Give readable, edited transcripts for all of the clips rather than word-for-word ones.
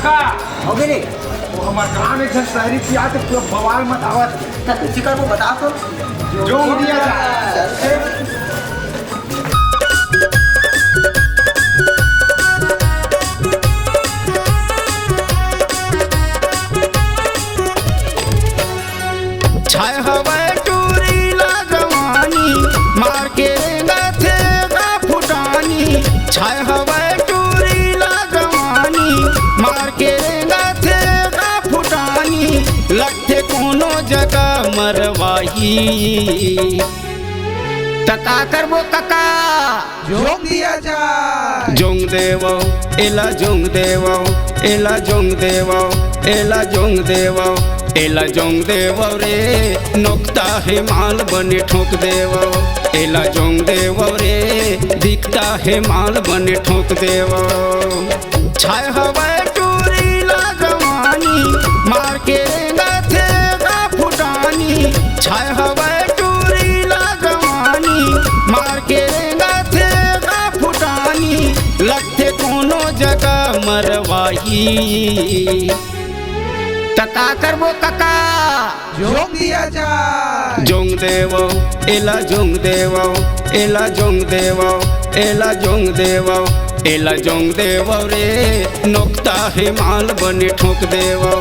काका हो गए रे वो हमारे गाँव में शहरी पिया तो पूरा बवाल मत आवत किसी का वो बता तो जो दिया जा छाय हवा टूरी लगवानी मार के गथे गा फुटानी छाय हवा टूरी लगवानी मार के गथे गा फुटानी लगते कोनो जगह मरवाही तका करबो कका जोग दिया जा जोंग देवो एला जोंग देवो एला जोंग देवो एला जोंग देवो एला जोंग देवो रे नोकता है माल बने ठोक देवो एला जोंग देवो रे दिखता है माल बने ठोक देवो छाय हवा टूरी लगवानी मार के गथे गा फुटानी छाय हवा टूरी लगवानी मार के गथे गा फुटानी लगते कोनो जगह मरवाही तका करबो कका जोग दिया जा जोंग देवो एला जोंग देवो एला जोंग देवो एला जोंग देवो एला जोंग देवो रे नोकता है माल बने ठोक देवो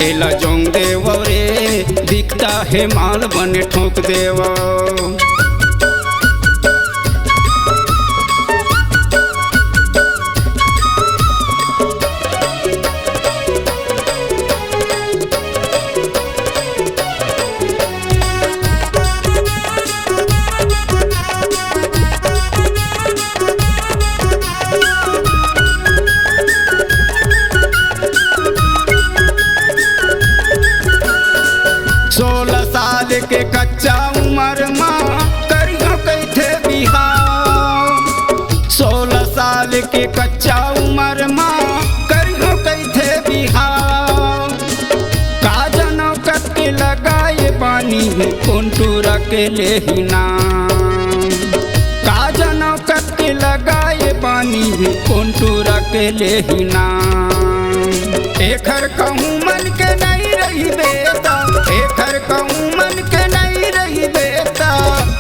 एला जोंग देवो रे दिखता है माल बने ठोक देवो के कच्चा उम्र माँ करियो कैथे बिहाव 16 साल के कच्चा उम्र माँ करियो कैथे बिहाव का जनो कत के लगाए पानी कुंटूरा के ले ही नाम का जनो कत के लगाए पानी कुंटूरा के ले ही नाम एखर कहूँ मन के नहीं रही बेटा एखर कहूँ मन के नहीं रही बेटा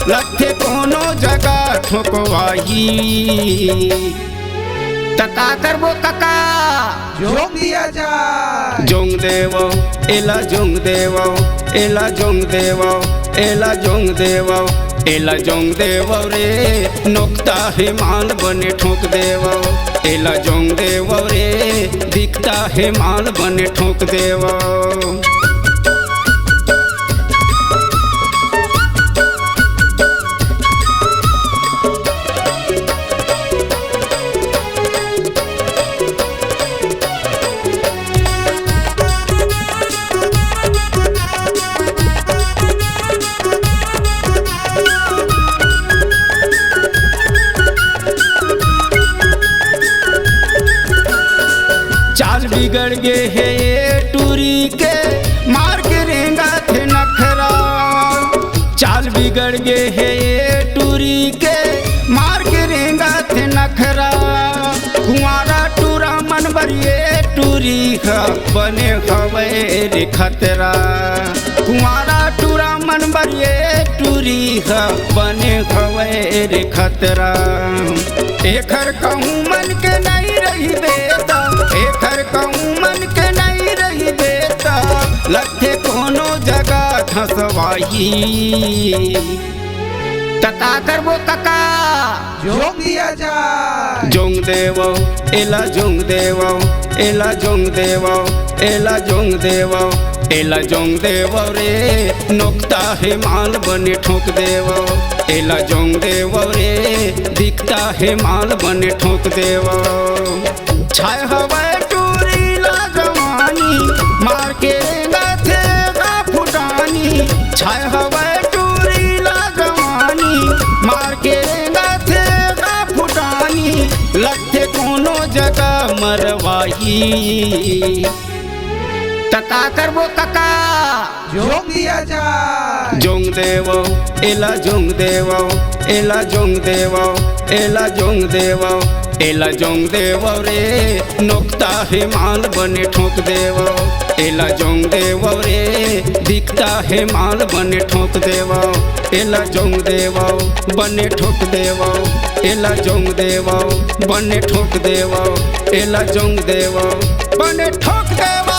लखे कोनो जगह ठोकवाही तका करबो कका जोग दिया जा जोंग देवो एला जोंग देवो एला जोंग देवो एला जोंग देवो एला जोंग देवो रे नोकता है माल बने ठोक देवो एला जोंग देवो रे दिखता है माल बने ठोक देवो चाल बिगड़ गे है ये टूरी के मार के रेंगा थे नखरा चाल बिगड़ गे है ये टूरी के मार के रेंगा थे नखरा कुंवारा टूरा मन बरिए टूरी का बने हवे रे खतरा कुंवारा टूरा मन बरिए टूरी का बने हवे रे खतरा एखर कहूँ मन के नहीं रही बेटा एखर कहूँ मन के नहीं रही बेटा लखे कोनो जगह धसवाही तका करबो कका जोग दिया जा जोंग देवो एला जोंग देवो एला जोंग देवो एला जोंग देवो एला जोंग देवो रे नोकता है माल बने ठोक देवो एला जोंग देवो रे दिखता है माल बने ठोक देवो छाय हवा टूरी लगवानी मार के गथे गा फुटानी छाय हवा टूरी लगवानी मार के गथे गा फुटानी लगते कोनो जगह मरवाही तका करबो कका जोग दिया जा जोंग देवो एला जोंग देवो एला जोंग देवो एला जोंग देवो एला जोंग देव रे नोकता है माल बने ठोक देव एला जोंग देव रे दिखता है माल बने ठोक देव एला जोंग देव बने ठोक देव एला जोंग देव बने ठोक देव एला जोंग देव बने ठोक देव